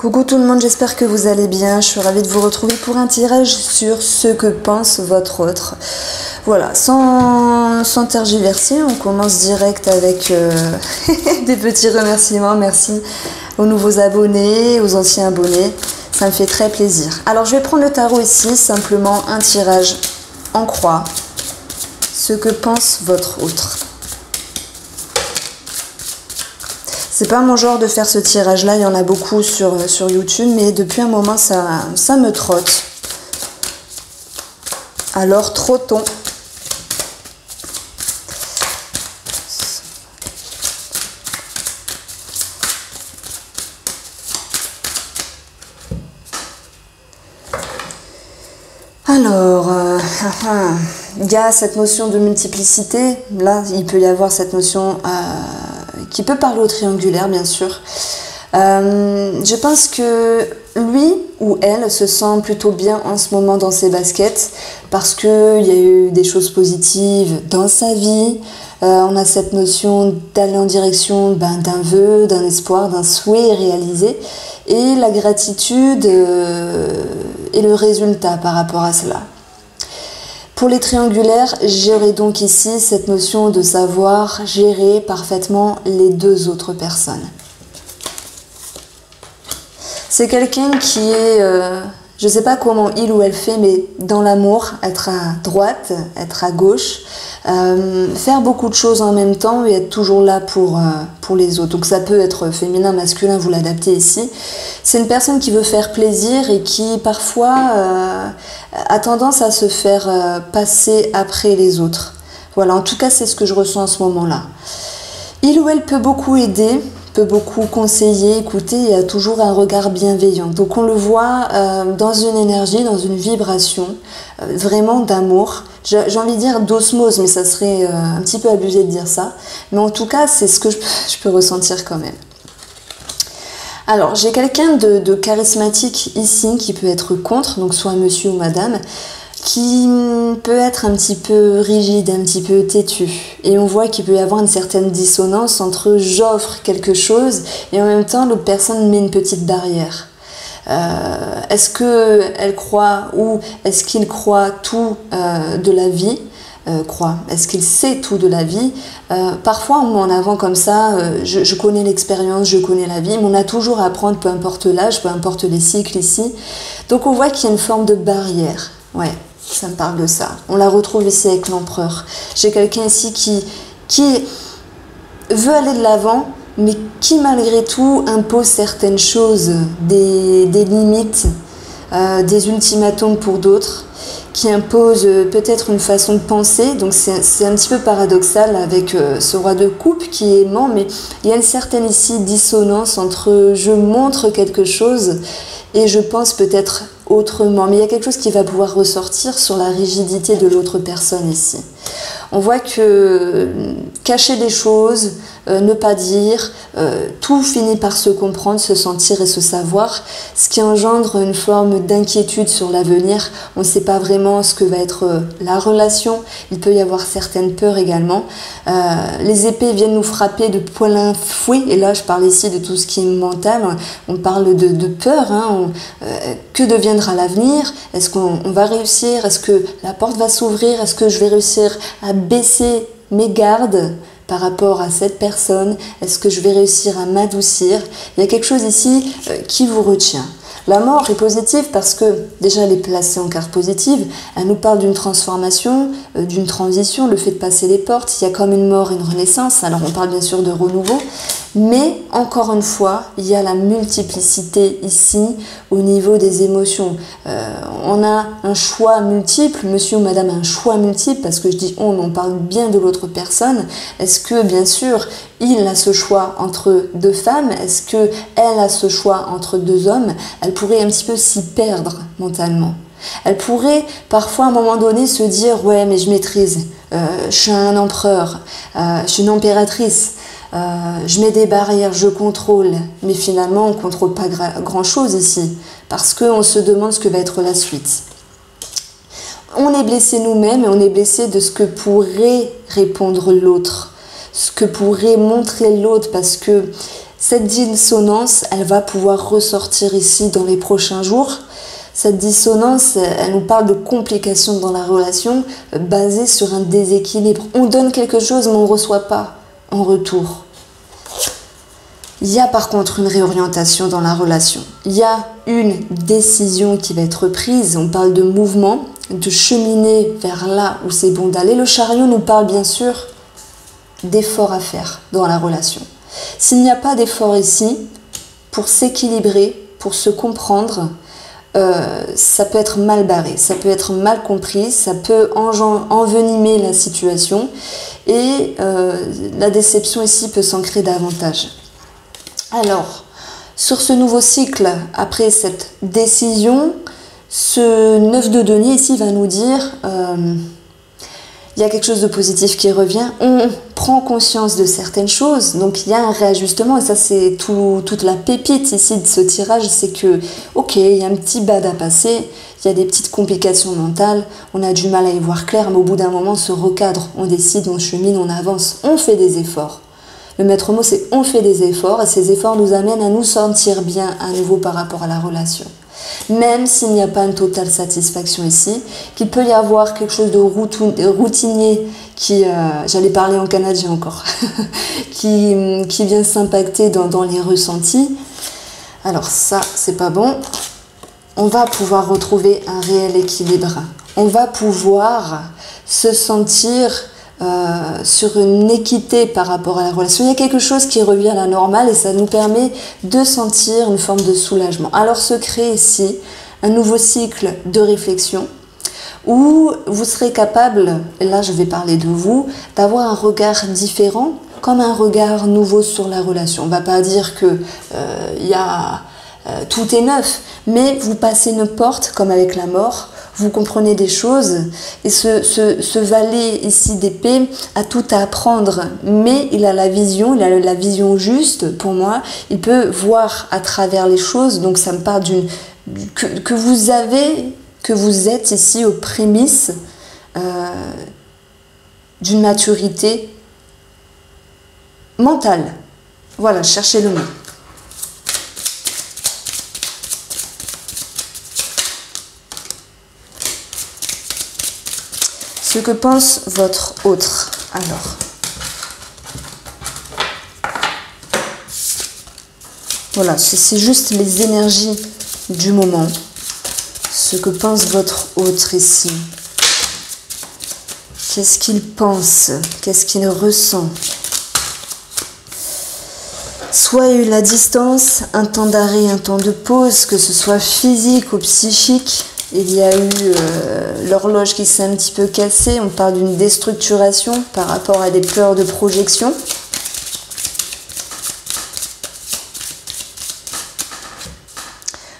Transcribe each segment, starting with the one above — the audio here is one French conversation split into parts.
Coucou tout le monde, j'espère que vous allez bien. Je suis ravie de vous retrouver pour un tirage sur ce que pense votre autre. Voilà, sans tergiverser, on commence direct avec des petits remerciements. Merci aux nouveaux abonnés, aux anciens abonnés. Ça me fait très plaisir. Alors je vais prendre le tarot ici, simplement un tirage en croix. Ce que pense votre autre. C'est pas mon genre de faire ce tirage-là, il y en a beaucoup sur YouTube, mais depuis un moment, ça me trotte. Alors, trottons. Alors, il y a cette notion de multiplicité. Là, il peut y avoir cette notion qui peut parler au triangulaire, bien sûr. Je pense que lui ou elle se sent plutôt bien en ce moment dans ses baskets parce qu'il y a eu des choses positives dans sa vie. On a cette notion d'aller en direction d'un vœu, d'un espoir, d'un souhait réalisé. Et la gratitude est le résultat par rapport à cela. Pour les triangulaires, j'aurai donc ici cette notion de savoir gérer parfaitement les deux autres personnes. C'est quelqu'un qui est, je ne sais pas comment il ou elle fait, mais dans l'amour, être à droite, être à gauche, faire beaucoup de choses en même temps et être toujours là pour les autres. Donc ça peut être féminin, masculin, vous l'adaptez ici. C'est une personne qui veut faire plaisir et qui parfois a tendance à se faire passer après les autres. Voilà, en tout cas c'est ce que je ressens en ce moment-là. Il ou elle peut beaucoup aider, peut beaucoup conseiller, écouter et a toujours un regard bienveillant. Donc on le voit dans une énergie, dans une vibration vraiment d'amour. J'ai envie de dire d'osmose, mais ça serait un petit peu abusé de dire ça. Mais en tout cas, c'est ce que je peux ressentir quand même. Alors, j'ai quelqu'un de charismatique ici qui peut être contre, donc soit monsieur ou madame, qui peut être un petit peu rigide, un petit peu têtu. Et on voit qu'il peut y avoir une certaine dissonance entre j'offre quelque chose et en même temps l'autre personne met une petite barrière. Est-ce qu'elle croit ou est-ce qu'il croit tout de la vie est-ce qu'il sait tout de la vie? Parfois on met en avant comme ça, je connais l'expérience, je connais la vie, mais on a toujours à apprendre, peu importe l'âge, peu importe les cycles ici. Donc on voit qu'il y a une forme de barrière. Ouais, ça me parle de ça. On la retrouve ici avec l'empereur. J'ai quelqu'un ici qui veut aller de l'avant, mais qui malgré tout impose certaines choses, des limites, des ultimatums pour d'autres, qui impose peut-être une façon de penser. Donc c'est un petit peu paradoxal avec ce roi de coupe qui est aimant, mais il y a une certaine ici dissonance entre je montre quelque chose et je pense peut-être autrement. Mais il y a quelque chose qui va pouvoir ressortir sur la rigidité de l'autre personne ici. On voit que cacher des choses, ne pas dire, tout finit par se comprendre, se sentir et se savoir, ce qui engendre une forme d'inquiétude sur l'avenir. On ne sait pas vraiment ce que va être la relation, il peut y avoir certaines peurs également. Les épées viennent nous frapper de plein fouet, et là je parle ici de tout ce qui est mental, on parle de peur, hein, que deviendra l'avenir? Est-ce qu'on va réussir? Est-ce que la porte va s'ouvrir? Est-ce que je vais réussir à baisser mes gardes par rapport à cette personne? Est-ce que je vais réussir à m'adoucir? Il y a quelque chose ici qui vous retient. La mort est positive parce que déjà elle est placée en carte positive, elle nous parle d'une transformation, d'une transition, le fait de passer les portes, il y a comme une mort et une renaissance, alors on parle bien sûr de renouveau, mais encore une fois, il y a la multiplicité ici au niveau des émotions. On a un choix multiple, monsieur ou madame a un choix multiple, parce que je dis on parle bien de l'autre personne. Est-ce que bien sûr il a ce choix entre deux femmes? Est-ce qu'elle a ce choix entre deux hommes? Elle pourrait un petit peu s'y perdre mentalement. Elle pourrait parfois à un moment donné se dire ouais mais je maîtrise, je suis un empereur, je suis une impératrice. Je mets des barrières, je contrôle, mais finalement on ne contrôle pas grand chose ici, parce qu'on se demande ce que va être la suite. On est blessé nous-mêmes et on est blessé de ce que pourrait répondre l'autre, ce que pourrait montrer l'autre, parce que Cette dissonance, elle va pouvoir ressortir ici dans les prochains jours. Cette dissonance, elle nous parle de complications dans la relation basées sur un déséquilibre. On donne quelque chose mais on ne reçoit pas en retour. Il y a par contre une réorientation dans la relation. Il y a une décision qui va être prise. On parle de mouvement, de cheminer vers là où c'est bon d'aller. Le chariot nous parle bien sûr d'efforts à faire dans la relation. S'il n'y a pas d'effort ici, pour s'équilibrer, pour se comprendre, ça peut être mal barré, ça peut être mal compris, ça peut envenimer la situation et la déception ici peut s'ancrer davantage. Alors, sur ce nouveau cycle, après cette décision, ce 9 de denier ici va nous dire il y a quelque chose de positif qui revient, on prend conscience de certaines choses, donc il y a un réajustement et ça c'est toute la pépite ici de ce tirage, c'est que ok, il y a un petit bad à passer, il y a des petites complications mentales, on a du mal à y voir clair, mais au bout d'un moment on se recadre, on décide, on chemine, on avance, on fait des efforts. Le maître mot c'est on fait des efforts et ces efforts nous amènent à nous sentir bien à nouveau par rapport à la relation. Même s'il n'y a pas une totale satisfaction ici, qu'il peut y avoir quelque chose de routinier qui, j'allais parler en canadien encore, qui vient s'impacter dans les ressentis. Alors ça, c'est pas bon. On va pouvoir retrouver un réel équilibre. On va pouvoir se sentir sur une équité par rapport à la relation. Il y a quelque chose qui revient à la normale et ça nous permet de sentir une forme de soulagement. Alors se crée ici un nouveau cycle de réflexion où vous serez capable, et là je vais parler de vous, d'avoir un regard différent, comme un regard nouveau sur la relation. On ne va pas dire que tout est neuf, mais vous passez une porte comme avec la mort. Vous comprenez des choses et ce valet ici d'épée a tout à apprendre, mais il a la vision juste pour moi, il peut voir à travers les choses, donc ça me parle que vous êtes ici aux prémices d'une maturité mentale. Voilà, cherchez le mot. Ce que pense votre autre, alors. Voilà, c'est juste les énergies du moment. Ce que pense votre autre ici. Qu'est-ce qu'il pense? Qu'est-ce qu'il ressent? Soit eu la distance, un temps d'arrêt, un temps de pause, que ce soit physique ou psychique. Il y a eu l'horloge qui s'est un petit peu cassée. On parle d'une déstructuration par rapport à des peurs de projection.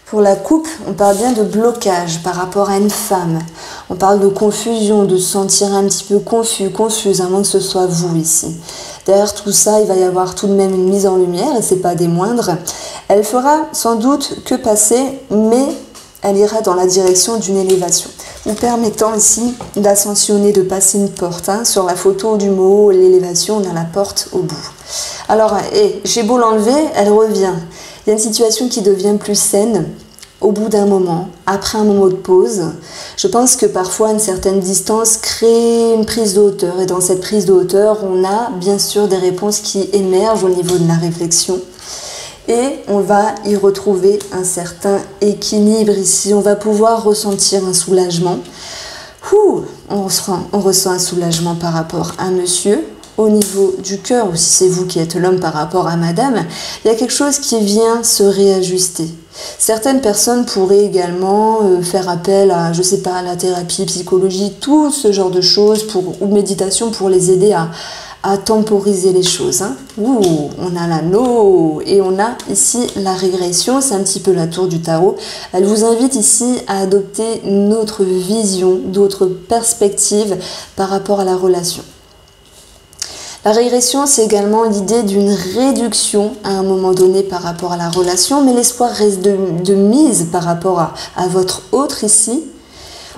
Pour la coupe, on parle bien de blocage par rapport à une femme. On parle de confusion, de se sentir un petit peu confuse, à moins que ce soit vous ici. Derrière tout ça, il va y avoir tout de même une mise en lumière, et c'est pas des moindres. Elle fera sans doute que passer, mais elle ira dans la direction d'une élévation, vous permettant ici d'ascensionner, de passer une porte. Sur la photo du mot, l'élévation, on a la porte au bout. Alors, j'ai beau l'enlever, elle revient. Il y a une situation qui devient plus saine au bout d'un moment, après un moment de pause. Je pense que parfois une certaine distance crée une prise de hauteur. Et dans cette prise de hauteur, on a bien sûr des réponses qui émergent au niveau de la réflexion. Et on va y retrouver un certain équilibre ici. On va pouvoir ressentir un soulagement. On ressent un soulagement par rapport à monsieur. Au niveau du cœur, ou si c'est vous qui êtes l'homme par rapport à madame, il y a quelque chose qui vient se réajuster. Certaines personnes pourraient également faire appel à, je sais pas, à la thérapie, psychologie, tout ce genre de choses, ou méditation pour les aider à temporiser les choses. On a l'anneau et on a ici la régression, c'est un petit peu la tour du tarot. Elle vous invite ici à adopter une autre vision, d'autres perspectives par rapport à la relation. La régression, c'est également l'idée d'une réduction à un moment donné par rapport à la relation, mais l'espoir reste de mise par rapport à votre autre ici.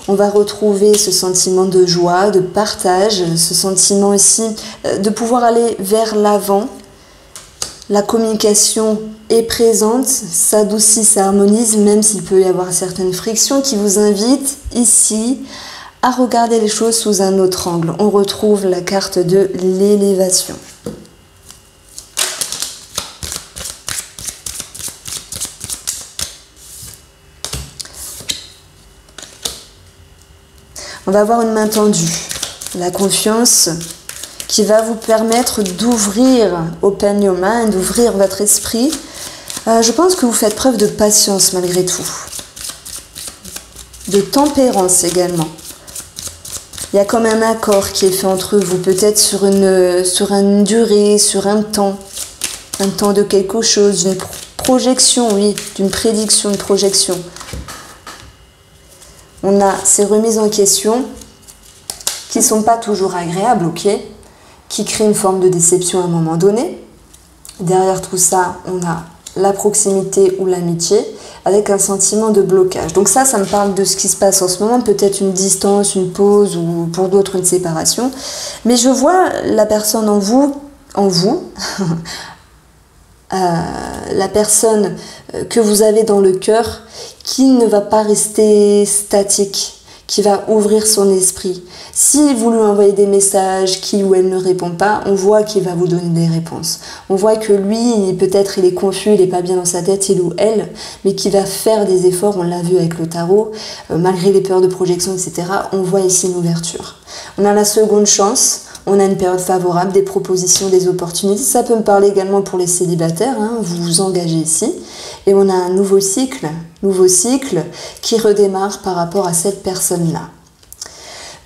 On va retrouver ce sentiment de joie, de partage, ce sentiment ici de pouvoir aller vers l'avant. La communication est présente, s'adoucit, s'harmonise, même s'il peut y avoir certaines frictions qui vous invitent ici à regarder les choses sous un autre angle. On retrouve la carte de l'élévation. On va avoir une main tendue, la confiance qui va vous permettre d'ouvrir, open your mind, d'ouvrir votre esprit. Je pense que vous faites preuve de patience malgré tout, de tempérance également. Il y a comme un accord qui est fait entre vous, peut-être sur une durée, sur un temps de quelque chose, d'une projection, oui, d'une prédiction, de projection. On a ces remises en question qui ne sont pas toujours agréables, ok, qui créent une forme de déception à un moment donné. Derrière tout ça, on a la proximité ou l'amitié avec un sentiment de blocage. Donc ça me parle de ce qui se passe en ce moment, peut-être une distance, une pause ou pour d'autres une séparation. Mais je vois la personne en vous, la personne que vous avez dans le cœur qui ne va pas rester statique, qui va ouvrir son esprit. Si vous lui envoyez des messages qui ou elle ne répond pas, on voit qu'il va vous donner des réponses. On voit que lui, peut-être il est confus, il n'est pas bien dans sa tête, il ou elle, mais qui va faire des efforts, on l'a vu avec le tarot, malgré les peurs de projection, etc. On voit ici une ouverture. On a la seconde chance, on a une période favorable, des propositions, des opportunités. Ça peut me parler également pour les célibataires, hein, vous vous engagez ici. Et on a un nouveau cycle qui redémarre par rapport à cette personne-là.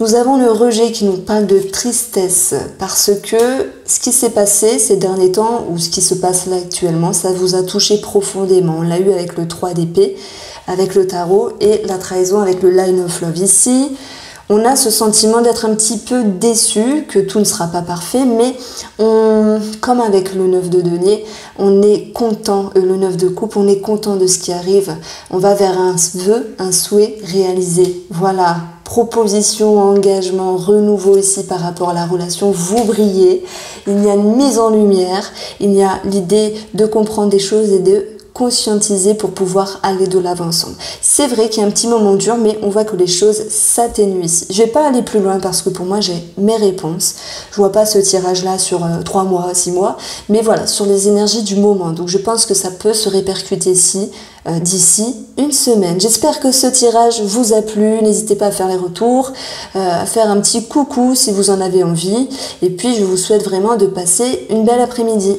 Nous avons le rejet qui nous parle de tristesse parce que ce qui s'est passé ces derniers temps ou ce qui se passe là actuellement, ça vous a touché profondément. On l'a eu avec le 3 d'épée, avec le tarot et la trahison avec le line of love. Ici, on a ce sentiment d'être un petit peu déçu, que tout ne sera pas parfait, mais comme avec le 9 de denier, on est content, le 9 de coupe, on est content de ce qui arrive. On va vers un vœu, un souhait réalisé. Voilà, proposition, engagement, renouveau ici par rapport à la relation, vous brillez. Il y a une mise en lumière, il y a l'idée de comprendre des choses et de conscientiser pour pouvoir aller de l'avant ensemble. C'est vrai qu'il y a un petit moment dur, mais on voit que les choses s'atténuent ici. Je vais pas aller plus loin parce que pour moi, j'ai mes réponses. Je vois pas ce tirage-là sur 3 mois, 6 mois, mais voilà, sur les énergies du moment. Donc je pense que ça peut se répercuter ici d'ici une semaine. J'espère que ce tirage vous a plu. N'hésitez pas à faire les retours, à faire un petit coucou si vous en avez envie. Et puis, je vous souhaite vraiment de passer une belle après-midi.